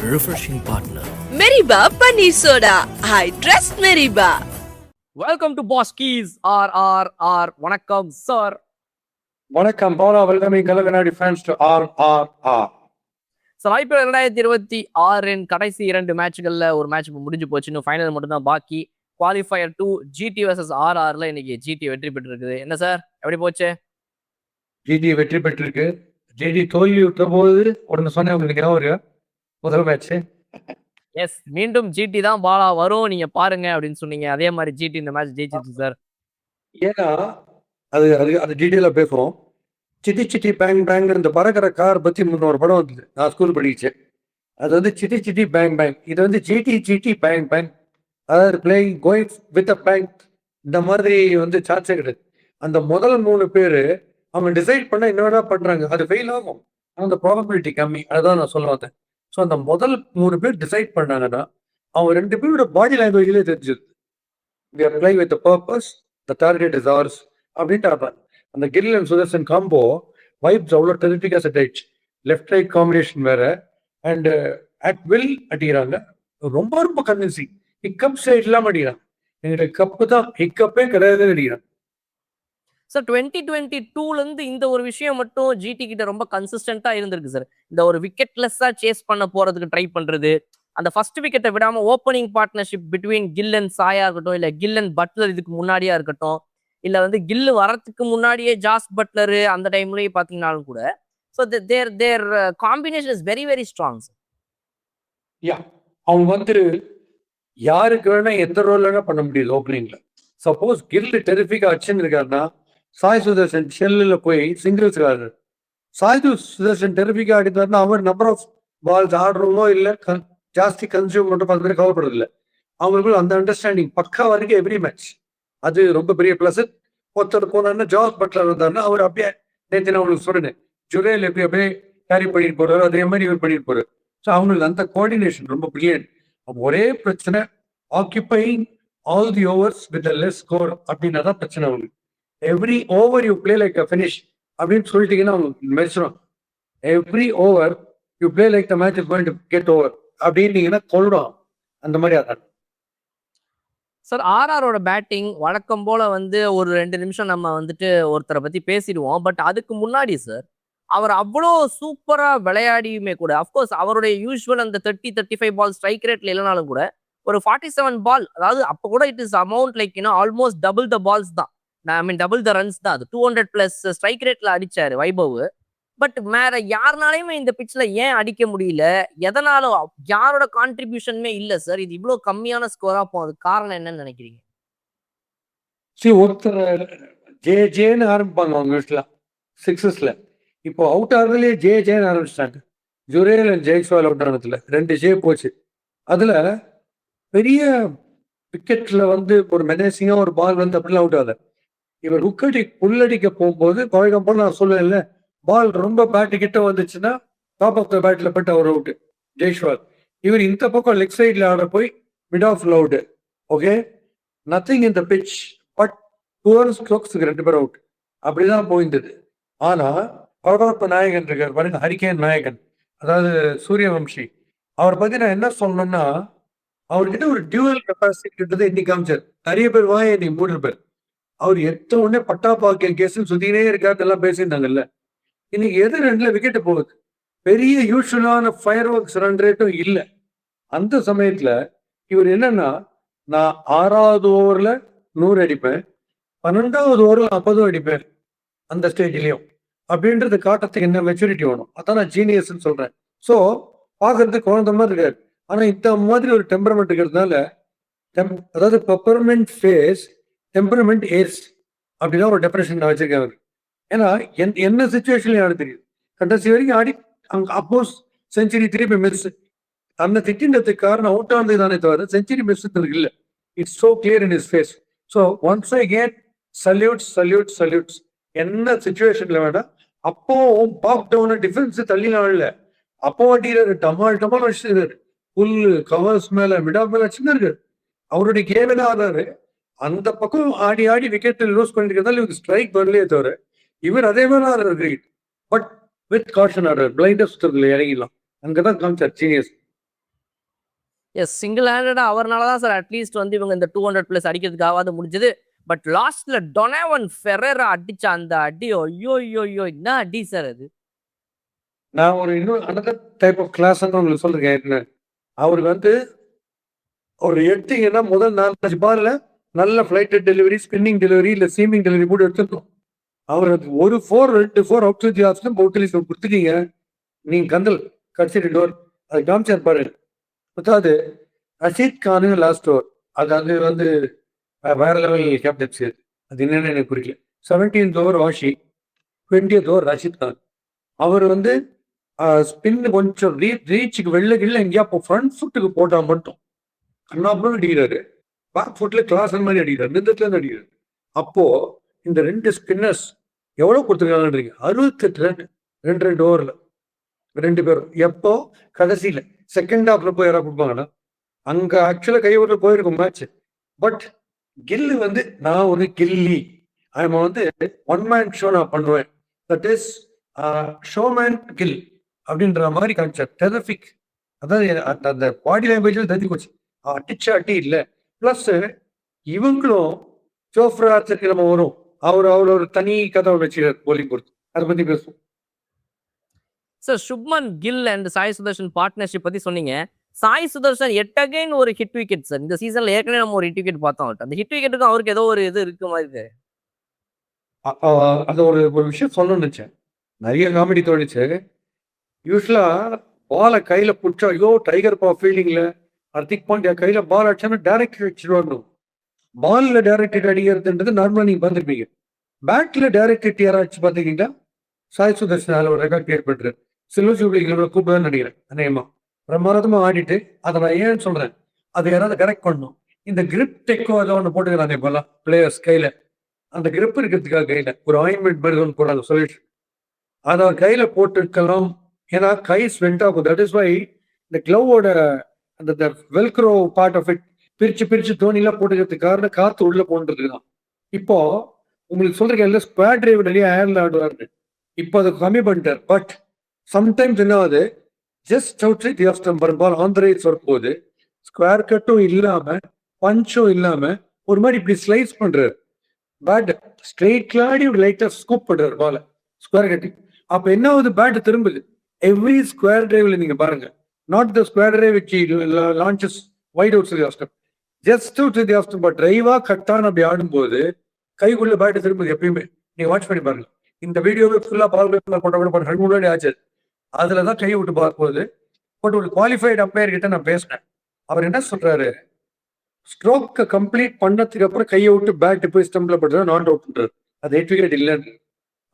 refreshing partner. Meriba Paneer Soda. I trust Meriba. Welcome to pass keys R வணக்கம் sir. வணக்கம் போலா, welcoming கலகநாடி fans to RRR. Sir IPL 2026 கடைசி 2 மேட்ச்கள்ல ஒரு match முடிஞ்சு போச்சு. இன்னும் ஃபைனல் மட்டும் தான் பாக்கி. குவாலிஃபயர் 2 ஜிடி வர்சஸ் RRல இன்னைக்கு ஜிடி வெற்றி பெற்றிருக்குது. என்ன சார் எப்படி போச்சு? ஜிடி வெற்றி பெற்றிருக்கு. ஜிடி தோல்வி விட்ட போது ஒன்னு சொன்னேன் உங்களுக்கு, ஒரு முதல் மேட்ச். எஸ், மீண்டும் ஜிடி தான் பாலா வரும் நீங்க பாருங்க அப்படின்னு சொன்னீங்க. அதே மாதிரி ஜிடி இந்த மேட்ச் ஜெயிச்சிச்சு சார். ஏன்னா அது அது அது டீட்டெயிலாக பேசுவோம். சிட்டி சிட்டி பேங் பேங் இந்த பறக்கிற கார் பற்றி முன்னொரு படம் வந்தது, நான் ஸ்கூல் படிச்சேன். அது வந்து சிட்டி சிட்டி பேங் பேங், இது வந்து ஜிடி ஜிடி பேங் பேங், அதாவது playing going with a bank. இந்த மாதிரி வந்து சான்ஸே கிடையாது. அந்த முதல் 3 பேர் அவங்க டிசைட் பண்ண என்னடா பண்றாங்க, அது ஃபெயில் ஆகும். அந்த ப்ராபபிலிட்டி கம்மி, அதுதான் நான் சொல்ல வந்தேன். ஸோ அந்த முதல் 3 பேர் டிசைட் பண்ணாங்கன்னா அவங்க 2 பேரோட பாடி லாங்குவேஜ்லேயே தெரிஞ்சுது. we are playing with the purpose, the target is ours அப்படின்ட்டு ஆடுறாங்க. அந்த Gill and Sudharsan combo vibes அவ்வளோ டெரிஃபிக்காக செட் ஆயிடுச்சு. லெஃப்ட் ரைட் காம்பினேஷன் வேற, அண்ட் அட் வில் அடிக்கிறாங்க. ரொம்ப ரொம்ப கன்வின்சிங். ஹிக்கப் சைட் இல்லாமல் அடிக்கிறாங்க. எங்களுக்கு கப்பு தான், ஹிக்கப்பே கிடையாது அடிக்கிறாங்க. சார் 2022ல இருந்து இந்த ஒரு விஷயம் மட்டும் ஜிடி கிட்ட ரொம்ப கன்சிஸ்டன்டா இருந்திருக்கு சார். இந்த ஒரு விக்கெட்லெஸ்ஸா சேஸ் பண்ண போறதுக்கு ட்ரை பண்றது, அந்த ஃபர்ஸ்ட் விக்கெட்டை விடாம opening partnership between Gill and சாயா இருக்கட்டும், இல்ல கில் அண்ட் பட்லர் இதுக்கு முன்னாடியா இருக்கட்டும், இல்ல வந்து கில் வரத்துக்கு முன்னாடியே ஜாஸ் பட்லர் அந்த டைம்லயே பாத்தீங்கன்னாலும் கூட, so there combination is very very strong. யா, அவங்க வந்து யாருக்கு வேணா எந்த ரோல் வேணா பண்ண முடியுது ஓப்பனிங்ல. சப்போஸ் கில் டெரிஃபிக்கா அடிச்சுன்னு இருக்காருன்னா சாய் சுதர்சன் ஷெல்லில் போய் சிங்கிள்ஸ் ஆடுறாரு. சாய் சுதர்சன் டெரிஃபிக்கா ஆடினாருன்னா அவர் நம்பர் ஆஃப் பால்ஸ் ஆடுறவங்களோ இல்லை ஜாஸ்தி கன்சியூம் மட்டும் 10 பேர் கவர்படுறது இல்லை. அவங்களுக்குள்ள அந்த அண்டர்ஸ்டாண்டிங் பக்கா வரைக்கும் எவ்ரி மேட்ச். அது ரொம்ப பெரிய பிளஸ். ஒருத்தர் போனாருன்னா ஜாஸ் பட்லர் வந்தாருன்னா அவர் அப்படியே நேற்று நான் உங்களுக்கு சொல்றேன், ஜுரேல் எப்படி அப்படியே கேரி பண்ணிட்டு போறாரு, அதே மாதிரி இவர் பண்ணிட்டு போறாரு. ஸோ அவங்களுக்கு அந்த கோஆர்டினேஷன் ரொம்ப பிரில்லியன்ட். ஒரே பிரச்சனை, ஆக்கியூபைங் all the overs with less score அப்படின்னா தான் பிரச்சனை. அவங்களுக்கு every over you play like a finish அப்படின்னு சொல்லிட்டீங்கன்னா அவங்க மெச்சிடும். Every over you play like the match is going to get over அப்படின்னீங்கன்னா கொள்ளும். அந்த மாதிரி அதான் சார் ஆர்ஆரோட பேட்டிங் வழக்கம் போல வந்து ஒரு 2 நிமிஷம் நம்ம வந்துட்டு ஒருத்தரை பத்தி பேசிடுவோம். பட் அதுக்கு முன்னாடி சார் அவர் அவ்வளோ சூப்பரா விளையாடியுமே கூட, அஃப்கோர்ஸ் அவருடைய யூஸ்வல் அந்த 30-35 பால் ஸ்ட்ரைக் ரேட்ல இல்லைனாலும் கூட ஒரு 47 பால், அதாவது அப்போ கூட it is amount like almost double the balls தான், I mean double the runs தான். அது 200+ ஸ்ட்ரைக் ரேட்ல அடிச்சாரு வைபவ். பட் வேற யாருனாலையுமே இந்த பிட்ச்ல ஏன் அடிக்க முடியல, எதனால யாரோட கான்ட்ரிபியூஷனுமே இல்ல சார்? இது இவ்வளவு கம்மியான ஸ்கோரா போகுது, காரணம் என்னன்னு நினைக்கிறீங்க? ஒருத்தர் ஜேன்னு ஆரம்பிப்பாங்க அவங்க வீட்டுல சிக்ஸஸ்ல. இப்போ அவுட் ஆகிறதுலேயே ஜேன்னு ஆரம்பிச்சிட்டாங்க. Jurel and Jaiswal out ஆனதுல 2 J போச்சு. அதுல பெரிய விக்கெட்ல வந்து ஒரு மெனேசிங்கா ஒரு பால் வந்து அப்படிலாம் அவுட் ஆகுது. இவர் புல்லடிக்க போகும்போது பழகம் நான் சொல்லுவேன்ல, பால் ரொம்ப பேட்டு கிட்ட வந்துச்சுன்னா டாப் ஆஃப் த பேட்ல பட்டு அவர் அவுட் ஜெய்ஸ்வால். இவர் இந்த பக்கம் லெக் சைட்ல ஆட போய் mid off out. Okay, nothing in the pitch but 2 ஸ்ட்ரோக்ஸுக்கு 2 பேர் அவுட். அப்படிதான் போயிருந்தது. ஆனா பரபரப்பு நாயகன் இருக்கார் பாருங்க, ஹரிகேன் நாயகன், அதாவது சூரியவம்சி. அவர் பத்தி நான் என்ன சொல்லணும்னா, அவர்கிட்ட ஒரு டியூவல் கெப்பாசிட்டி இன்னைக்கு காமிச்சார். நிறைய பேர் வாங்க இன்னைக்கு 3 பேர் அவர் எடுத்த உடனே பட்டா பாக்கிய கேஸ் சுத்தினே இருக்காரு எல்லாம் பேசியிருந்தாங்கல்ல. இன்னைக்கு எது 2 விக்கெட் போகுது, பெரிய யூஸ்வலான ஃபயர் ஒர்க்ஸ் ரன் ரேட்டும் இல்லை. அந்த சமயத்துல இவர் என்னன்னா, நான் 6வது ஓவர்ல 100 அடிப்பேன், 12வது ஓவர்ல 50 அடிப்பேன் அந்த ஸ்டேஜ்லயும் அப்படின்றது காட்டுறதுக்கு என்ன மெச்சூரிட்டி வேணும். அதான் நான் ஜீனியஸ்ன்னு சொல்றேன். ஸோ பார்க்கறதுக்கு குழந்தை மாதிரி இருக்காரு. ஆனா இந்த மாதிரி ஒரு டெம்பரமெண்ட் இருக்கிறதுனால, அதாவது பெப்பர்மெண்ட் ஃபேஸ் டெம்பரமெண்ட் ஏர்ஸ் அப்படிதான் ஒரு டெபரேஷன் நான் வச்சிருக்கேன். ஏன்னா என்ன சுச்சுவேஷன்ல ஆட தெரியுது, கடைசி வரைக்கும் ஆடி அங்க அப்போஸ் செஞ்சுரி திருப்பி மிஸ். அந்த திட்டின்றதுக்கு காரணம் அவுட் ஆனது தானே தவிர செஞ்சுரி மிஸ் இல்லை. It's so clear in his face. So once again salutes. என்ன சுச்சுவேஷன்ல வேணா அப்போ பாப் டவுன் டிஃபென்ஸ் தள்ளினால அப்போ அடிக்கிறாரு, டமால் வச்சுருக்காரு, புல்லு கவர்ஸ் மேல மிடா மேல சின்ன இருக்காரு. அவருடைய கேம் என்ன ஆடுறாரு, அந்த பக்கம் ஆடி விக்கெட் லூஸ் பண்ணிருக்கிறதால இவருக்கு ஸ்ட்ரைக் வரலையே தவிர இவர் அதே மாதிரி ஆடுறாரு கிரிக்கெட். பட் வித் காஷன் ஆடுறாரு, பிளைண்டா சுத்துறதுல இறங்கிடலாம். அங்கதான் காமிச்சார் ஜீனியஸ். எஸ் சிங்கிள் ஹேண்டடா அவர்னால தான் சார் அட்லீஸ்ட் வந்து இவங்க இந்த 200+ அடிக்கிறதுக்காவது முடிஞ்சது. பட் லாஸ்ட்ல டொனாவன் ஃபெரேரா அடிச்ச அந்த அடி ஐயோ ஐயோ ஐயோ என்ன அடி சார் அது. நான் ஒரு இன்னும் அனதர் டைப் ஆஃப் கிளாஸ் உங்களுக்கு சொல்றேன். அவருக்கு வந்து ஒரு எடுத்தீங்கன்னா முதல் 4 பால்ல நல்ல ஃபிளைட் டெலிவரி, ஸ்பின்னிங் டெலிவரி, இல்லை சீமிங் டெலிவரி கூட எடுத்துருக்கோம். அவர் அது ஒரு 4 2 4 அவுட் தி ஆப்ஷன் பவுண்டரிஸ் கொடுத்துட்டீங்க. நீங்க கந்தல் கடைசி 2 ஓவர் அது காமிச்சார் பாரு. அதாவது ரஷீத் கானு லாஸ்ட் ஓவர் அது வந்து வேற லெவல் கேப்டன்சி. அது என்னன்னு எனக்கு புரியல. 17th over washi, 20th over Rashid Khan. அவர் வந்து ஸ்பின் கொஞ்சம் ரீச்சுக்கு வெளில கீழே எங்கேயா ஃப்ரண்ட் ஃபுட்டுக்கு போட்டா மட்டும் கண்ணாப்புறம் அடிக்கிறாரு. பேக் ஃபுட்ல கிளாஸ் மாதிரி அடிக்கிறாரு, நின்றத்துல இருந்து அடிக்கிறாரு. அப்போ இந்த 2 ஸ்பின்னர்ஸ் எவ்வளவு கொடுத்துருக்காங்கன்றீங்க? 68 ரன் 2 ஓவர்ல 2 பேரும். எப்போ கடைசியில செகண்ட் ஹாஃப்ல போய் யாராவது கொடுப்பாங்கன்னா அங்க ஆக்சுவலா கைவிட்டு போயிருக்கும் மேட்ச். பட் கில்லு வந்து நான் ஒரு கில்லி, அவன் வந்து ஒன் மேன் ஷோ நான் பண்ணுவேன், தட் இஸ் ஷோமேன் கில் அப்படின்ற மாதிரி கான்செப்ட் டெரிஃபிக். அதாவது அந்த பாடி லாங்குவேஜ்ல தெரிஞ்சு போச்சு. அடிச்ச அடி இல்லை. பிளஸ் இவங்களும் ஜோஃப்ரா ஆர்ச்சருக்கு நம்ம வரும், அவர் ஒரு தனி கதை வச்சுக்கிறார் போலிங் கொடுத்து. அதை பத்தி பேசுவோம் sir. Shubman Gill and Sai Sudharsan partnership பத்தி சொன்னீங்க. சாய் சுதர்ஷன் எட் அகைன் ஒரு ஹிட் விக்கெட் சார். இந்த சீசன்ல ஏற்கனவே நம்ம ஒரு ஹிட் விக்கெட் பார்த்தோம். அந்த ஹிட் விக்கெட்டுக்கும் அவருக்கு ஏதோ ஒரு இது இருக்கு மாதிரி. அது ஒரு விஷயம் சொல்லணும்னு நினைச்சேன். நிறைய காமெடி தோணுச்சு. யூஸ்வலா பாலை கையில பிடிச்சா ஐயோ டைகர் பா ஃபீல்டிங்ல ஹர்திக் பாண்டியா கையில பால் அடிச்சாலும் டைரக்ட் வச்சிருவாங்க. பால்ல டைரக்ட் அடிக்கிறதுன்றது நார்மலா நீங்க பார்த்துருப்பீங்க. பேட்ல டைரக்ட் யாராச்சும் பார்த்துக்கிட்டா சாய் சுதர்ஷன் ஒரு ரெக்கார்ட் கிரியேட் பண்றாரு. சில்வர் ஜூப்ளிகளோட கூப்பிடுன்னு நினைக்கிறேன். அநேகமா பிரமாதமா ஆடிட்டு அதை நான் ஏன்னு சொல்றேன், அதை யாராவது கரெக்ட் பண்ணணும். இந்த கிரிப் டெக்கோ ஏதோ ஒன்று போட்டுக்கிறாங்க இப்பெல்லாம் பிளேயர்ஸ் கையில. அந்த கிரிப் இருக்கிறதுக்காக கையில ஒரு ஆயின்மெண்ட் மாதிரி ஒன்று போடுறாங்க சொல்யூஷன். அதை அவர் கையில போட்டு இருக்கலாம். ஏன்னா கை ஸ்வெண்ட் ஆகும். தட் இஸ் வை இந்த கிளவோட அந்த வெல்க்ரோ பார்ட் ஆஃப் இட் பிரிச்சு தோனிலாம் போட்டுக்கிறதுக்கு காரணம் காத்து உள்ள போன்றதுக்கு தான். இப்போ உங்களுக்கு சொல்றேன் ஸ்குவாட் டிரைவ் நிறைய ஏர்ல ஆடுவாரு. இப்போ அதை கம்மி பண்ணிட்டார். பட் சம்டைம்ஸ் என்ன ஆகுது, just outside the off stump ball on the right வரும்போது ஸ்கொயர் கட்டும் இல்லாம பஞ்சும் இல்லாம ஒரு மாதிரி இப்படி ஸ்லைஸ் பண்றாரு. பேட் ஸ்ட்ரெயிட்ல ஆடி ஒரு லைட்டா ஸ்கூப் பண்றாரு பால ஸ்கொயர் கட்டி. அப்ப என்ன ஆகுது, பேட் திரும்புது. எவ்ரி ஸ்கொயர் டிரைவ்ல நீங்க பாருங்க, not the square drive which launches white out the of stump, just out the of stump டிரைவா கட்டான அப்படி ஆடும்போது கைக்குள்ள பேட் திரும்புது. எப்பயுமே நீங்க வாட்ச் பண்ணி பாருங்க. இந்த வீடியோவே ஃபுல்லா போட்ட முன்னாடி ஆச்சு. அதுலதான் கை விட்டு பார்க்கும்போது. பட் ஒரு குவாலிஃபைடு அம்பையர் கிட்ட நான் பேசினேன். அவர் என்ன சொல்றாரு, ஸ்ட்ரோக் கம்ப்ளீட் பண்ணதுக்கு அப்புறம் கையை விட்டு பேட் போய் ஸ்டம்ப்ல பண்றது நாட் அவுட் பண்றாரு. அது 8 விக்கெட் இல்லைன்னு.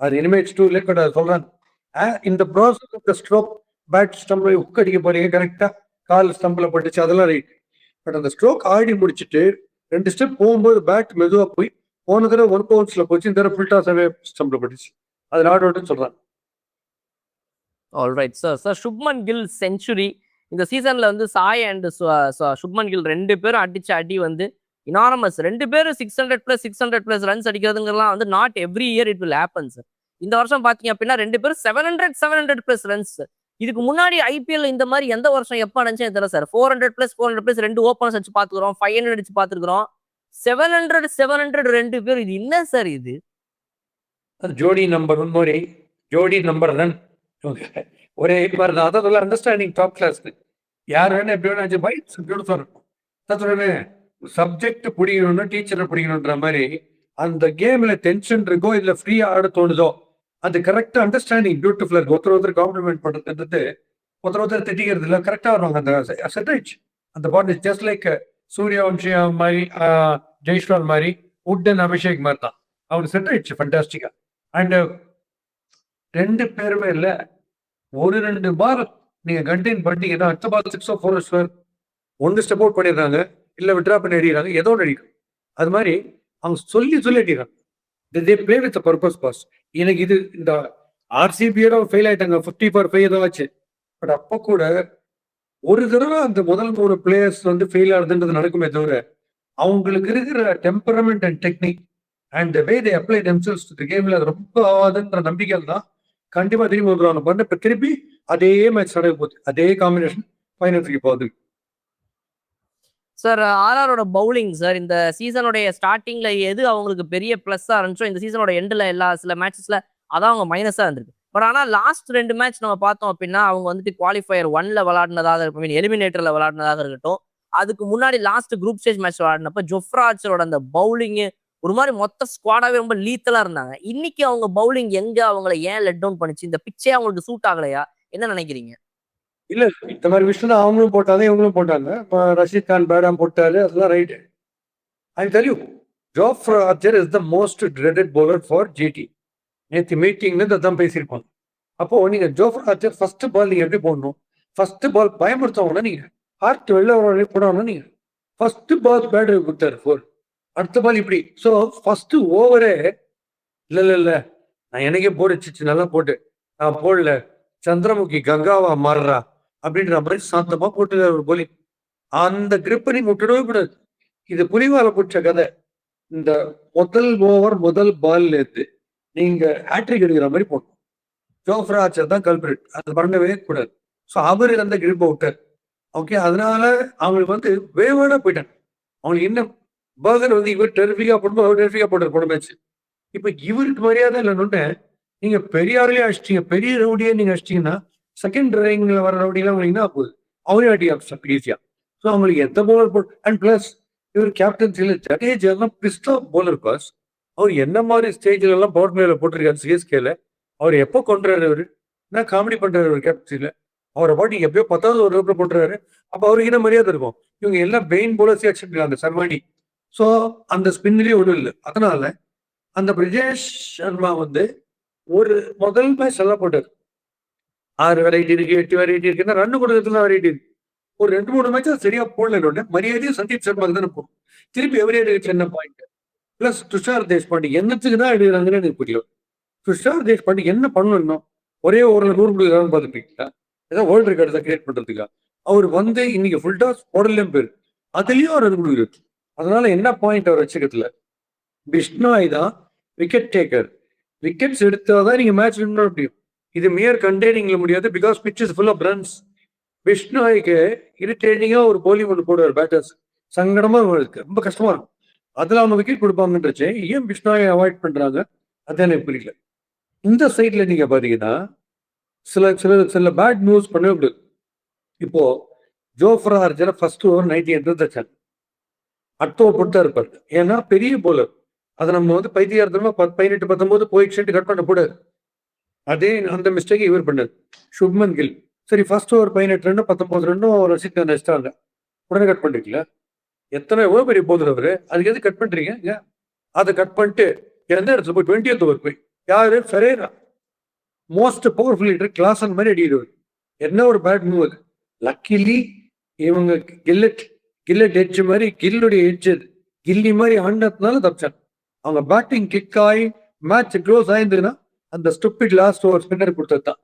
அது இனிமே இட்ஸ் டூ லேட். பட் அதை சொல்றாங்க இந்த process of the stroke bad ஸ்டம்ப்ல hook அடிக்க போறீங்க, கரெக்டா கால் ஸ்டம்ப்ல பட்டுச்சு, அதெல்லாம் ரைட். பட் அந்த ஸ்ட்ரோக் ஆடி முடிச்சுட்டு 2 ஸ்டெப் போகும்போது பேட் மெதுவா போய் போன தடவை 1 பவுன்ஸ்ல போச்சு, இந்த தடவை ஃபுல் டாஸாவே ஸ்டம்ப்ல பட்டுச்சு. அது நாட் அவுட்னு சொல்றாங்க. Alright sir. Sir Shubman Gill century இந்த சீசன்ல வந்து சாய் அண்ட் சுப்மன் கில் 2 பேரும் அடிச்ச அடி வந்து இனானமஸ். 2 பேரும் 600+ ரன்ஸ் அடிக்கிறதுங்கலாம் வந்து not every year it will happen sir. இந்த வருஷம் பாத்தீங்க அப்படின்னா 2 பேரும் 700+ ரன்ஸ். இதுக்கு முன்னாடி ஐபிஎல் இந்த மாதிரி எந்த வருஷம் எப்ப அடிச்சுன்னு தெரியல சார். 400+ 2 ஓப்பனர்ஸ் வச்சு பாத்துக்கிறோம், 500 அடிச்சு பாத்துக்கிறோம். 700 2 பேர். இது என்ன சார் இது? ஜோடி நம்பர் 1 மாதிரி ஜோடி நம்பர் ரன் ஒரே மாதிரி தான். அதான் அண்டர்ஸ்டாண்டிங் டாப் கிளாஸ். யார் வேணா எப்படி வேணா பியூட்டிஃபுல் இருக்கும். சப்ஜெக்ட் பிடிக்கணும்னா டீச்சரை பிடிக்கணுன்ற மாதிரி அந்த கேம்ல டென்ஷன் இருக்கோ இல்ல ஃப்ரீயா ஆட தோணுதோ அது கரெக்டா அண்டர்ஸ்டாண்டிங் பியூட்டிஃபுல்லா இருக்கு. ஒருத்தர் காம்ப்ளிமெண்ட் பண்றது, ஒருத்தர் திட்டிக்கிறது இல்லை, கரெக்டா வருவாங்க. அந்த செட்ரிச் அந்த பாட் இஸ் ஜஸ்ட் லைக் சூர்யா வம்சியா மாதிரி, ஜெய்ஸ்வால் மாதிரி, உட் அண்ட் அபிஷேக் மாதிரி தான். அவனுக்கு செட்ரிச் ஃபண்டாஸ்டிக்கா. அண்ட் 2 பேருமே இல்ல, 1-2 பால் நீங்க கண்டெயின் பண்ணிட்டீங்கன்னா அடுத்த பால் 6 4 ஸ்கொயர் ஒன்று ஸ்டெப் அவுட் பண்ணிடுறாங்க, இல்ல விட்ரா பண்ணி அடிக்கிறாங்க, ஏதோ அடிக்கும். அது மாதிரி அவங்க சொல்லி அடிக்கிறாங்க. They play with purpose boss. எனக்கு இது இந்த ஆர்சிபியோட ஃபெயில் ஆயிட்டாங்க, 50/5 ஏதோ ஆச்சு. பட் அப்போ கூட ஒரு தடவை அந்த முதல் 3 பிளேயர்ஸ் வந்து ஃபெயில் ஆகுதுன்றது நடக்குமே தவிர அவங்களுக்கு இருக்கிற temperament and technique and way they apply themselves to the கேம்ல அது ரொம்ப ஆகாதுன்ற நம்பிக்கையில் தான் கண்டிப்பா திரும்பி வந்துருவாங்க. பண்ண இப்ப திருப்பி அதே மேட்ச் நடக்க போகுது, அதே காம்பினேஷன் ஃபைனல்ஸ்க்கு போகுது. சார் ஆர்ஆரோட பவுலிங் சார் இந்த சீசனுடைய ஸ்டார்டிங்ல எது அவங்களுக்கு பெரிய ப்ளஸ்ஸா இருந்துச்சோ இந்த சீசனோட எண்ட்ல எல்லா சில மேட்சஸ்ல அதான் அவங்க மைனஸா இருந்திருக்கு. பட் ஆனா லாஸ்ட் 2 மேட்ச் நம்ம பார்த்தோம் அப்படின்னா அவங்க வந்துட்டு குவாலிஃபயர் 1ல விளையாடினதாக இருக்கும், எலிமினேட்டர்ல விளையாடினதாக இருக்கட்டும். அதுக்கு முன்னாடி last group stage match விளையாடினப்ப Jofra ஆர்ச்சரோட அந்த பவுலிங் ஒரு மாதிரி மொத்த ஸ்குவாடாவே ரொம்ப லீத்தலா இருந்தாங்க. இன்னைக்கு அவங்க பவுலிங் எங்க அவங்கள ஏன் லெட் டவுன் பண்ணுச்சு? இந்த பிச்சே அவங்களுக்கு சூட் ஆகலையா? என்ன நினைக்கிறீங்க? இல்ல இந்த மாதிரி விஷயம் அவங்களும் போட்டாங்க, இவங்களும் போட்டாங்க. ரஷீத் கான் பேடாம் போட்டாரு, அதெல்லாம் right. I tell you, Jofra Archer is the most ட்ரெடட் bowler for GT. நேற்று மீட்டிங்ல அதான் பேசியிருப்பாங்க. அப்போ நீங்க ஜோஃப்ரா ஆர்ச்சர் ஃபர்ஸ்ட் பால் நீங்க எப்படி போடணும்? ஃபர்ஸ்ட் பால் பயமுறுத்தவங்கன்னா நீங்க ஹார்ட் வெளில போடணும். நீங்க ஃபர்ஸ்ட் பால் பேட்டர் கொடுத்தாரு 4, அடுத்த பால் இப்படி. ஸோ ஃபர்ஸ்ட் ஓவரே இல்ல நான் எனக்கே போடுச்சு, நல்லா போட்டு நான் போடல, சந்திரமுகி கங்காவா மாறுறா அப்படின்ற மாதிரி சாந்தமா போட்டு ஒரு போலி. அந்த கிரிப்பை நீங்க விட்டுடவே கூடாது. இது புலிவால பிடிச்ச கதை. இந்த முதல் ஓவர் முதல் பால்ல இருந்து நீங்க ஹேட்ரிக் எடுக்கிற மாதிரி போடணும். ஜோஃப்ரா ஆர்ச்சர் தான் கல்பிரேட், அது பண்ணவே கூடாது. ஸோ அவரு அந்த கிரிப்பை விட்டார். ஓகே, அதனால அவங்களுக்கு வந்து வேவான போயிட்டாங்க. அவங்களுக்கு என்ன பர்கர் வந்து இவர் டெரிஃபிக்கா போடும்போது அவர் டெரிஃபிக்கா போட்டார் போன மேட்ச். இப்ப இவருக்கு மரியாதை இல்லைன்னு நீங்க பெரியாரிலே அடிச்சிட்டீங்க, பெரிய ரவுடியே நீங்க அடிச்சிட்டீங்கன்னா செகண்ட் டிரைவிங்ல வர ரவுடியெல்லாம் உங்களுக்கு என்ன போகுது? அவரே அடி ஈஸியா. ஸோ அவங்களுக்கு எந்த பவுலர் போட்டு அண்ட் பிளஸ் இவர் கேப்டன்சியில் ஜடேஜா பிஸ்டா பவுலர் பாஸ். அவர் என்ன மாதிரி ஸ்டேஜ்ல எல்லாம் பவர் பிளேயர்ல போட்டிருக்காரு சிஎஸ்கேல. அவர் எப்போ கொண்டுறாரு? அவரு என்ன காமெடி பண்றாரு அவர் கேப்டன்சியில? அவரை பாட்டி எப்பயோ 10வது ஒரு ரூபாய் போட்டுறாரு. அப்ப அவருக்கு என்ன மரியாதை இருக்கும்? இவங்க எல்லாம் பெயின் போலர்ஸே அடிச்சிருக்காங்க சர்வானி. ஸோ அந்த ஸ்பின்லயே ஒன்றும் இல்லை. அதனால அந்த பிரிஜேஷ் சர்மா வந்து ஒரு முதல் மேட்ச் எல்லாம் போட்டார். 6 வெரைட்டி இருக்கு, 8 வெரைட்டி இருக்குன்னா ரன் கொடுக்கறதுல வெரைட்டி இருக்கு. ஒரு 2-3 மேட்ச் சரியா போடல. மரியாதையும் சந்தீப் சர்மாக்கு தானே போகும். திருப்பி எவரே என்ன பாயிண்ட் பிளஸ் துஷார் தேஷ்பாண்டி என்னத்துக்கு தான் எடுக்கிறாங்கன்னு எனக்கு புரியல. துஷார் தேஷ்பாண்டி என்ன பண்ணணும்? ஒரே ஓவரில் 100 கொடுக்குறான்னு பார்த்துட்டீங்களா? ஏதாவது வேர்ல்டு ரெக்கார்டு தான் கிரியேட் பண்றதுக்கா? அவர் வந்து இன்னைக்கு ஃபுல் டாஸ் போடலையும் பேர் அதுலயும் அவர் கொடுக்குறது. அதனால என்ன பாயிண்ட் அவர் வச்சுக்கிறதுல? பிஷ்னாய் தான் விக்கெட் டேக்கர். விக்கெட்ஸ் எடுத்தாதான் நீங்க மேட்ச் வின் பண்ண முடியும். இது மியர் கண்டெய்னிங்ல முடியாது. Because pitch is full of runs. பிஷ்னாய்க்கு இரிட்டேட்டிங்கா ஒரு போலிங் ஒன்று போடுவார் பேட்டர்ஸ். சங்கடமா இருக்கு, ரொம்ப கஷ்டமா இருக்கும். அதுல அவங்க விக்கெட் கொடுப்பாங்கன்றச்சு ஏன் பிஷ்னாயை அவாய்ட் பண்றாங்க அதான் எனக்கு புரியல. இந்த சைட்ல நீங்க பாத்தீங்கன்னா சில பேட் நியூஸ் பண்ணவே முடியாது. இப்போ ஜோஃப்ரா ஆர்ச்சர் ஃபர்ஸ்ட் ஓவர் 90 எடுத்து அடுத்த ஓவர் போட்டு இருப்பாரு. ஏன்னா பெரிய போலர். அதை நம்ம வந்து பைத்தியார்த்தமா 18-19 போயிடுச்சுட்டு கட் பண்ண கூடாது. அதே அந்த மிஸ்டேக் இவர் பண்ணாரு சுப்மன் கில். சரி first over 18 run 19 ரன்னும் Rashid Khan அடிச்சிட்டாங்க. உடனே கட் பண்ணிருக்கல. எத்தனை எவ்வளவு பெரிய போதும் அவரு, அதுக்கு எது கட் பண்றீங்க? அதை கட் பண்ணிட்டு எந்த இடத்துல போய் 20th ஓவர் போய் யாரு Ferreira most powerful leader Klaasen மாதிரி அடிக்கிறார். என்ன ஒரு பேட் மூவ் அது. லக்கிலி இவங்க கில்லட் எட்ஜ் மாதிரி கில்லுடைய எட்ஜ் கில்லி மாதிரி ஆண்டதுனால தப்பிச்சாங்க. அவங்க பேட்டிங் கிக் ஆகி மேட்ச் க்ளோஸ் ஆயிருந்ததுன்னா அந்த ஸ்டூபிட் லாஸ்ட் ஓவர் ஸ்பின்னர் கொடுத்தது தான்.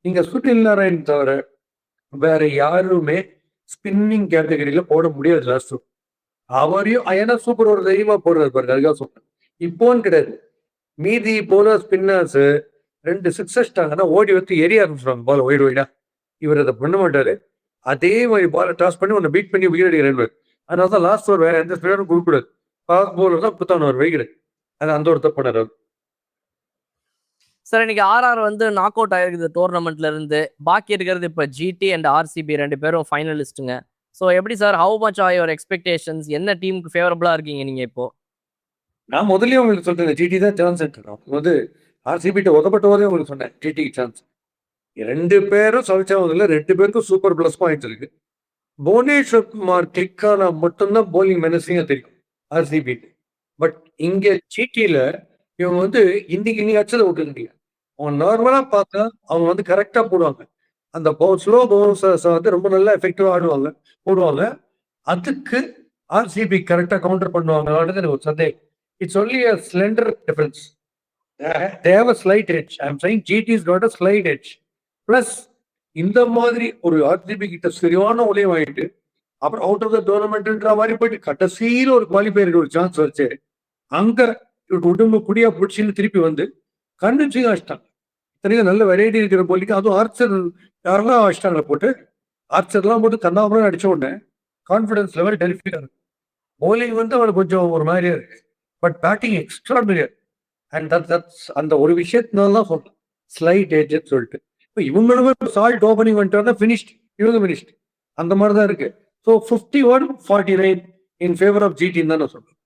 நீங்க சுனில் நாராயண் தவிர வேற யாருமே ஸ்பின்னிங் கேட்டகரியில போட முடியாது லாஸ்ட் ஓவர். அவரையும் ஏன்னா சூப்பர் ஓவர் தைரியமா போடுறாரு பாருங்க, அதுக்காக சொல்றேன். இப்போன்னு கிடையாது. மீதி போல ஸ்பின்னர்ஸ் 2 6 அடிச்சிட்டாங்கன்னா ஓடி வந்து எரிய ஆரம்பிச்சிருவாங்க பால் ஒய்டா. இவர் அதை பண்ண மாட்டாரு. அதே மாதிரி பாலை டாஸ் பண்ணி உன்னை பீட் பண்ணி விக்கெட் அடிக்கிறேன். அதனால தான் லாஸ்ட் ஓவர் வேற எந்த ஸ்பின்னரும் கொடுக்கூடாது. ஃபாஸ்ட் பவுலர் தான் கொடுத்தான ஒரு விக்கெட். அது அந்த ஒரு தப்பு பண்ணாரு. சார் இன்னைக்கு ஆர்ஆர் வந்து நாக் அவுட் ஆயிருக்குது டோர்னமெண்ட்ல இருந்து. பாக்கி இருக்கிறது இப்போ ஜிடி அண்ட் ஆர்சிபி 2 பேரும் ஃபைனலிஸ்ட்டுங்க. ஸோ எப்படி sir, how much are your expectations? என்ன டீமுக்கு ஃபேவரபிளா இருக்கீங்க நீங்க இப்போ? நான் முதலே உங்களுக்கு சொல்றேன் ஜிடி தான் சான்ஸ் எடுத்துறோம். வந்து ஆர்சிபிட்ட உதப்பட்டவரே உங்களுக்கு சொன்னேன் ஜிடிக்கு சான்ஸ். 2 பேரும் சவிச்சவங்கல 2 பேருக்கும் சூப்பர் பிளஸ் பாயிண்ட்ஸ் இருக்கு. புவனேஸ்வர் குமார் கிளிக்கான மட்டும்தான் போலிங் மெனசிங்கா தெரியும் ஆர்சிபி. பட் இங்க ஜிடியில இவங்க வந்து இன்னைக்கு அச்சதை விட்டுருந்தீங்க. அவங்க நார்மலா பார்த்தா அவங்க வந்து கரெக்டா போடுவாங்க. அந்த ஸ்லோ பவுன்சர்ஸ் வந்து ரொம்ப நல்லா எஃபெக்டிவா போடுவாங்க. அதுக்கு ஆர்சிபி கரெக்டா கவுண்டர் பண்ணுவாங்க. ஒரு சந்தேகம். It's only a slender difference. They have a slight edge. I'm saying GT's got a slight edge. Plus இந்த மாதிரி ஒரு ஆர்சிபி கிட்ட சரியான உலகம் ஆயிட்டு அப்புறம் அவுட் ஆஃப் த டோர்னமெண்ட்ன்ற மாதிரி போயிட்டு கடைசியில ஒரு குவாலிஃபயருக்கு ஒரு சான்ஸ் வச்சு அங்க உடம்பு குடியா பிடிச்சின்னு திருப்பி வந்து கண்டிச்சு ஆச்சிட்டாங்க. சரிங்க, நல்ல வெரைட்டி இருக்கிற போலிக்கு அதுவும் ஆர்ச்சர் யாரெல்லாம் ஆச்சிட்டாங்களே போட்டு ஆர்ச்சர்லாம் போட்டு கண்ணாபுரம் அடிச்ச உடனே கான்ஃபிடன்ஸ் லெவல் டெரிஃபிக்காக இருக்கு. bowling வந்து அவனுக்கு கொஞ்சம் ஒரு மாதிரியா இருக்கு. But batting எக்ஸ்ட்ராடினரியா. அண்ட் தட்ஸ் அந்த ஒரு விஷயத்தினால தான் சொல்றேன் ஸ்லைட் ஏஜ்னு சொல்லிட்டு. இப்போ இவங்களுக்கும் சால்ட் ஓப்பனிங் வந்துட்டு ஃபினிஷ்ட், இவங்க ஃபினிஷ்ட் அந்த மாதிரி தான் இருக்கு. ஸோ 51-49 இன் ஃபேவர் ஆஃப் ஜிடின்னு தான் நான் சொல்றேன்.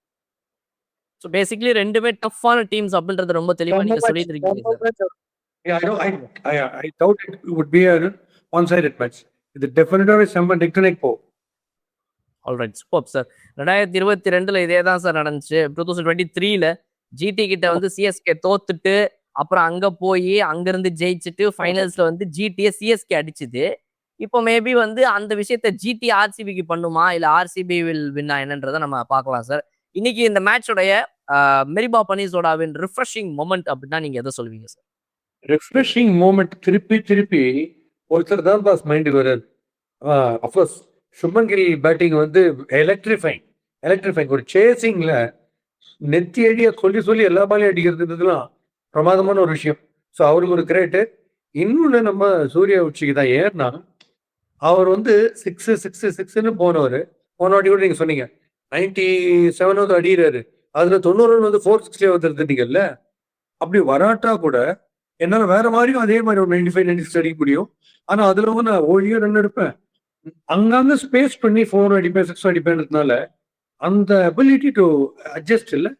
ஸோ பேசிக்கலி ரெண்டுமே டஃப்பான டீம்ஸ் அப்படின்றது ரொம்ப தெளிவாக நீங்கள் சொல்லிட்டு இருக்கீங்க sir. I doubt it would be a one-sided match. இது டெஃபினட்டாகவே செம்ம டிக்டனிக் போகும். Alright, super sir. 2022 இதே தான் சார் நடந்துச்சு. 2023ல ஜிடி கிட்ட வந்து சிஎஸ்கே தோத்துட்டு அப்புறம் அங்க போய் அங்கிருந்து ஜெயிச்சுட்டு ஃபைனல்ஸ்ல வந்து ஜிடியை சிஎஸ்கே அடிச்சுது. இப்போ மேபி வந்து அந்த விஷயத்த ஜிடி ஆர்சிபிக்கு பண்ணுமா இல்ல ஆர்சிபி வில் வின்னா என்னன்றதை நம்ம பார்க்கலாம் சார். இன்னைக்கு இந்த மேட்சோடைய மெரிபா பனீசோடாவின் ரிஃப்ரெஷிங் மொமெண்ட் அப்படின்னா நீங்க எதை சொல்லுவீங்க சார்? ரிஃப்ரெஷிங் மூமெண்ட் திருப்பி ஒருத்தர் தான் பாஸ் மைண்டுக்கு வராது. அஃப்கோர்ஸ் சுப்மன் கில் பேட்டிங் வந்து எலக்ட்ரிஃபைங் ஒரு சேசிங்ல நெத்தி அடிய சொல்லி எல்லா பாலையும் அடிக்கிறதுலாம் பிரமாதமான ஒரு விஷயம். ஸோ அவருக்கு ஒரு கிரேட்டு. இன்னொன்று நம்ம சூர்யா உச்சிக்கு தான். ஏன்னா அவர் வந்து சிக்ஸ்ன்னு போன வாட்டி கூட நீங்க சொன்னீங்க 97 அடிக்கிறாரு. அதுல 90 வந்து 460 வந்துருந்தீங்கல்ல. அப்படி வராட்டா கூட என்னால வேற மாதிரியும் அதே மாதிரி ஒரு 95-96 அடிக்க முடியும். ஆனா அதுல வந்து நான் ஒழிய ரன் எடுப்பேன். அங்கங்க ஸ்பேஸ் பண்ணி 4 அடிப்பேன் 6 அடிப்பேன்றதுனால அந்த அபிலிட்டி டு அட்ஜஸ்ட் இல்லை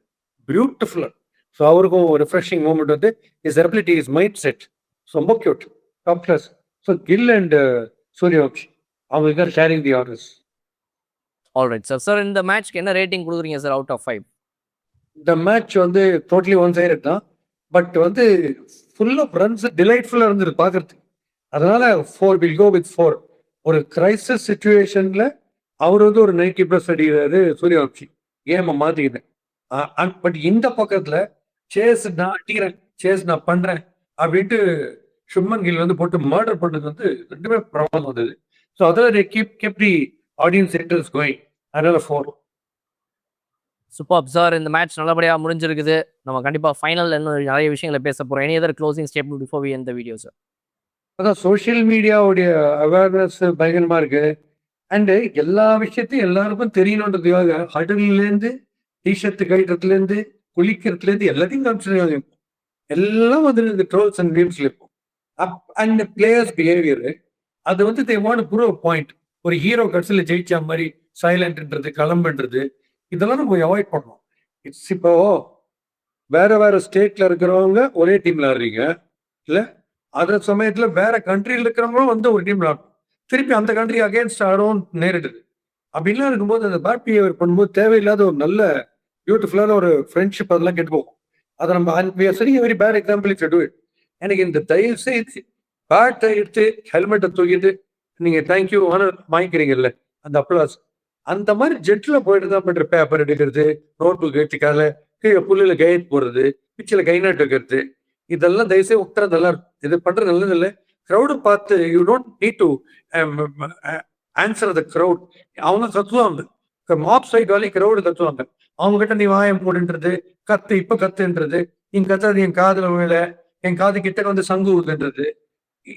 பியூட்டிஃபுல்லா. ஸோ அவருக்கும் ஒரு ரிஃப்ரெஷிங் மூமெண்ட் வந்து is ability is mind set ரொம்ப cute top class. So kill and சூரியவம்ஷி அவங்க ஷேரிங் தி ஆர்டர்ஸ். Alright sir. சார் இந்த மேட்ச்க்கு என்ன ரேட்டிங் கொடுக்குறீங்க சார் அவுட் ஆஃப் 5? இந்த மேட்ச் வந்து டோட்டலி ஒன் சைடட் தான். பட் வந்து ஃபுல் ஆஃப் ரன்ஸ் டிலைட்ஃபுல்லா இருந்தது பார்க்கறதுக்கு. அதனால 4 வில் கோ வித் 4. ஒரு கிரைசிஸ் சுச்சுவேஷன்ல அவர் வந்து ஒரு 90+ அடிக்கிறாரு சூரியவம்ஷி. கேமை மாத்திக்கிட்டேன். பட் இந்த பக்கத்துல சேஸ் நான் அடிக்கிறேன், சேஸ் நான் பண்றேன் அப்படின்ட்டு சுப்மன் கில் வந்து போட்டு மர்டர் பண்ணது வந்து ரெண்டுமே பிரமாதம் வந்தது. ஸோ அதில் keep the audience interest going. அதனால 4. Super sir. இந்த மேட்ச் நல்லபடியா முடிஞ்சிருக்குது. நம்ம கண்டிப்பா ஃபைனல் இன்னும் நிறைய விஷயங்களை பேச போறோம். Any other closing statement before we end the video sir? அதான் சோஷியல் மீடியாவுடைய அவேர்னஸ் பயங்கரமா இருக்கு. அண்டு எல்லா விஷயத்தையும் எல்லாருக்கும் தெரியணுன்றதுக்காக ஹடல்லேருந்து டிஷர்ட் கட்டுறதுலேருந்து குளிக்கிறதுலேருந்து எல்லாத்தையும் காமிச்சிருக்காங்க. எல்லாம் வந்து இந்த ட்ரோல்ஸ் அண்ட் மீம்ஸ்ல இருக்கும். அண்ட் பிளேயர்ஸ் பிஹேவியர் அது வந்து they want to prove point. ஒரு ஹீரோ கட்சியில் ஜெயிச்ச மாதிரி சைலண்ட்ன்றது கிளம்புன்றது இதெல்லாம் நம்ம அவாய்ட் பண்ணணும். இட்ஸ் இப்போ வேற ஸ்டேட்ல இருக்கிறவங்க ஒரே டீம்ல ஆடுறீங்க இல்லை, அதே சமயத்துல வேற கண்ட்ரியில் இருக்கிறவங்களும் வந்து ஒரு டீம்ல ஆடணும். திருப்பி அந்த கண்ட்ரி அகேன்ஸ்ட் ஆடும் நேரிடுது. அப்படின்லாம் இருக்கும்போது அந்த பேட் பிஹேவியர் பண்ணும்போது தேவையில்லாத ஒரு நல்ல பியூட்டிஃபுல்லான ஒரு ஃப்ரெண்ட்ஷிப் அதெல்லாம் கெட்டு போகும். அதை நம்ம very bad example it's to it. எனக்கு இந்த தயவு செய்து பேட்டை எடுத்து ஹெல்மெட்டை தூக்கிட்டு நீங்க தேங்க்யூ ஆனர் வாங்கிக்கிறீங்கல்ல அந்த அப்ளாஸ், அந்த மாதிரி ஜெட்ல போயிட்டு தான் பண்ற பேப்பர் எடுக்கிறது, நோட் புக் எடுத்துக்கால கீழே புல்லில் கை போடுறது, பிச்சில் கை நாட்டு வைக்கிறது, இதெல்லாம் தயவுசெய்து உத்தர நல்லா இருக்கும். இது பண்றது நல்லது இல்லை. க்ரௌடு பார்த்து you don't need to answer the crowd. அவங்க கத்துவாங்க, மாப் சைட் வாலி க்ரௌடு கத்துவாங்க. அவங்க கிட்ட நீ வாயம் போடுன்றது, இப்ப கத்துன்றது, நீங்க கத்துறது என் காதுல விழ, என் காது கிட்ட வந்து சங்கு ஊதுன்றது,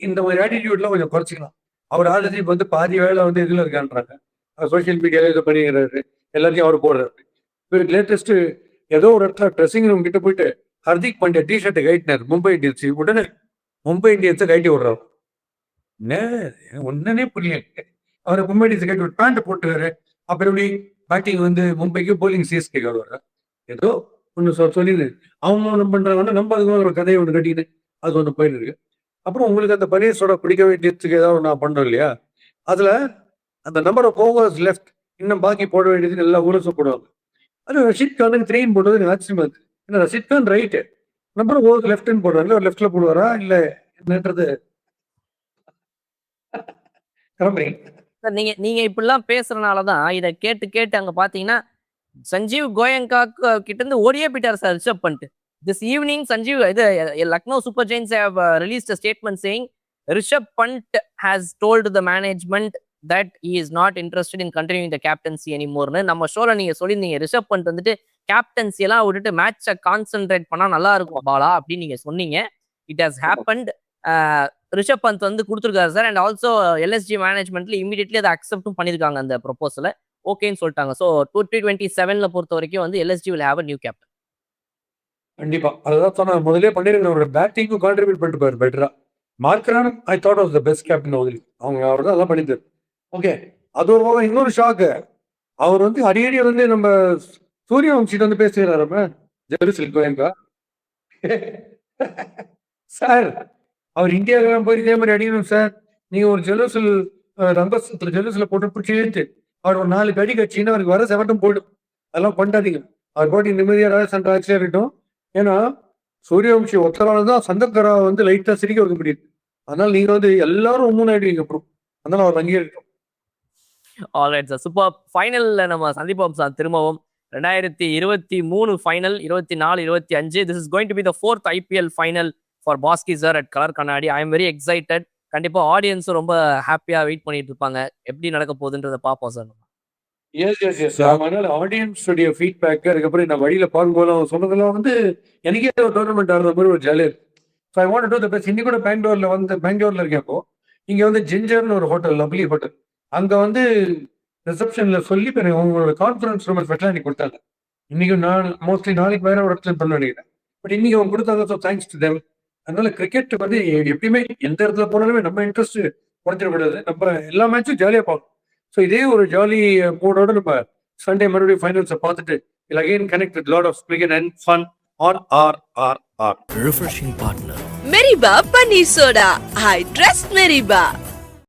இந்த மாதிரி ஆட்டிடியூட்லாம் கொஞ்சம் குறைச்சிக்கலாம். அவர் ஆல்ரெடி வந்து பாதி வேலை வந்து இதுல இருக்கான்றாங்க, சோசியல் மீடியால இதை பண்ணிக்கிறாரு, எல்லாத்தையும் அவர் போடுறாரு. இவருக்கு லேட்டஸ்ட் ஏதோ ஒரு இடத்துல ட்ரெஸ்ஸிங் ரூம் கிட்ட போயிட்டு ஹர்திக் பாண்டியா டிஷர்ட்டை கைட்டினார் மும்பை இந்தியன்ஸ். உடனே மும்பை இந்தியன்ஸை கைட்டி விடுறாரு. ஒன்னே புரியல. அவரை மும்பை இந்தியன்ஸ் கைட்டி விட்டு பேண்ட் போட்டுக்காரு. அப்புறம் எப்படி பேட்டிங் வந்து மும்பைக்கு போலிங் சிஎஸ்கே வருவார். ஏதோ ஒன்று சொல்லிடு அவங்க ஒன்று பண்றாங்கன்னா நம்ம அதுக்கு ஒரு கதையை ஒன்று கட்டிக்கிட்டு அது ஒன்று போயிட்டு இருக்கு. அப்புறம் உங்களுக்கு அந்த பனீர்ஸோட பிடிக்க வேண்டியதுக்கு ஏதாவது நான் பண்ணோம் இல்லையா, அதுல அந்த நம்பர் ஆஃப் ஓவர்ஸ் லெஃப்ட் இன்னும் பாக்கி போட வேண்டியதுக்கு எல்லா ஊரும் போடுவாங்க. அது ரஷீத் கானுக்கு 3 போடுறது எனக்கு ஆச்சரியமா இருக்கு. ஏன்னா Rashid Khan right, number of overs லெஃப்ட்னு போடுறாரு, ஒரு லெஃப்ட்ல போடுவாரா இல்லை என்னன்றது நீங்க இப்படிலாம் பேசுறதுனாலதான் இதை கேட்டு அங்க பாத்தீங்கன்னா சஞ்சீவ் கோயங்காக்கு கிட்ட இருந்து ஓடியே போயிட்டார் sir Rishabh Pant. This evening Sanjeev இது Lucknow super Jains have released a statement saying Rishabh Pant has told the management that he is not interested in continuing the captaincy anymore. நம்ம ஷோல நீங்க சொல்லியிருந்தீங்க ரிஷப் பண்ட் வந்துட்டு கேப்டன்சி எல்லாம் விட்டுட்டு மேட்சை கான்சென்ட்ரேட் பண்ணா நல்லா இருக்கும் பாலா அப்படின்னு நீங்க சொன்னீங்க. It has happened. Rishabh bandh வந்து கொடுத்துருக்காரு sir. And also LSG மேனேஜ்மெண்ட்ல immediately அதை அக்செப்டும் பண்ணியிருக்காங்க அந்த ப்ரொபோசலை. ஓகேன்னு சொல்லிட்டாங்க. ஸோ 2027 பொறுத்த வரைக்கும் வந்து LSG will have a new captain. கண்டிப்பா. அதுதான் சொன்னேன். முதல்லயே பண்ணியிருக்கிறேன். ஒரு பேட்டிங்கும் கான்ட்ரிபியூட் பண்ணிட்டு பெட்டரா. மார்க்கரான் I thought was the best captain only. அவங்க அவர் தான் அதெல்லாம் பண்ணிட்டு. ஓகே. அது ஒரு பக்கம் இன்னொரு ஷாக்கு. அவர் வந்து அடிக்கடி வந்து நம்ம சூரியவம்சிட்ட வந்து பேசுகிறாரு ஜெருசல் கோயங்கா. சார் அவர் இந்தியாவுக்கு போய் இதே மாதிரி அடிக்கணும் சார். நீங்க ஒரு ஜெருசல் ரங்கத்துல ஜெருசல போட்டு பிடிச்சி இழுத்து அவர் ஒரு 4 கடி கட்சின்னு அவருக்கு வர செவட்டும் போயிடும். அதெல்லாம் பண்ணாதீங்க. அவர் போட்டு நிம்மதியாக சென்ற ஆட்சியாக இருக்கட்டும். ஏன்னா சூரியவம்சி ஒத்தரால தான் சங்கக்கரா வந்து லைட்டா சிரிக்க வைக்க முடியுது. அதனால நீங்க வந்து எல்லாரும் ஒன்றும் ஆயிடுவீங்க அப்புறம். அதனால அவர் அங்கீகரிக்கும். Alright sir. சூப்பர். ஃபைனல்ல நம்ம சந்திப்போம் சார் திரும்பவும். 2023 final, 24, 25. This is going to be the 4th IPL final for Bhaski sir at colour கண்ணாடி. I am very excited. கண்டிப்பா ஆடியன்ஸும் ரொம்ப ஹாப்பியா வெயிட் பண்ணிட்டு இருப்பாங்க. எப்படி நடக்க போகுதுன்றத பார்ப்போம் சார். எஸ். அதனால ஆடியன்ஸ் உடைய ஃபீட்பேக் அதுக்கப்புறம் இந்த வழியில பார்க்கும்போது அவங்க சொன்னதெல்லாம் வந்து எனக்கே ஒரு டோர்னமெண்ட் ஆடுற மாதிரி ஒரு ஜாலியாக இருக்கு. So I want to the best. இன்னைக்கு கூட பெங்களூர்ல இருக்கேன். இங்க வந்து ஜிஞ்சர்னு ஒரு ஹோட்டல், லவ்லி ஹோட்டல். அங்க வந்து ரிசப்ஷன்ல சொல்லி உங்களோட கான்ஃபரன்ஸ் ரூம் ஸ்பெஷலாக இன்னைக்கு கொடுத்தாங்க. இன்னைக்கு நான் மோஸ்ட்லி நாளைக்கு வேற ஒரு இடத்துல பண்ண நினைக்கிறேன். பட் இன்னைக்கு அவங்க கொடுத்தாங்க. So thanks to them. அதனால கிரிக்கெட் வந்து எப்பயுமே எந்த இடத்துல போனாலுமே நம்ம இன்ட்ரெஸ்ட் குறைஞ்சிடக்கூடாது. நம்ம எல்லா மேட்சும் ஜாலியாக பார்க்கணும். ஸோ இதே ஒரு ஜாலி மூடோட நம்ம சண்டே மறுபடியும் ஃபைனல்ஸை பார்த்துட்டு இல் again connect with lot of cricket and fun on RRR. Meriba Paneer Soda. I trust Meriba.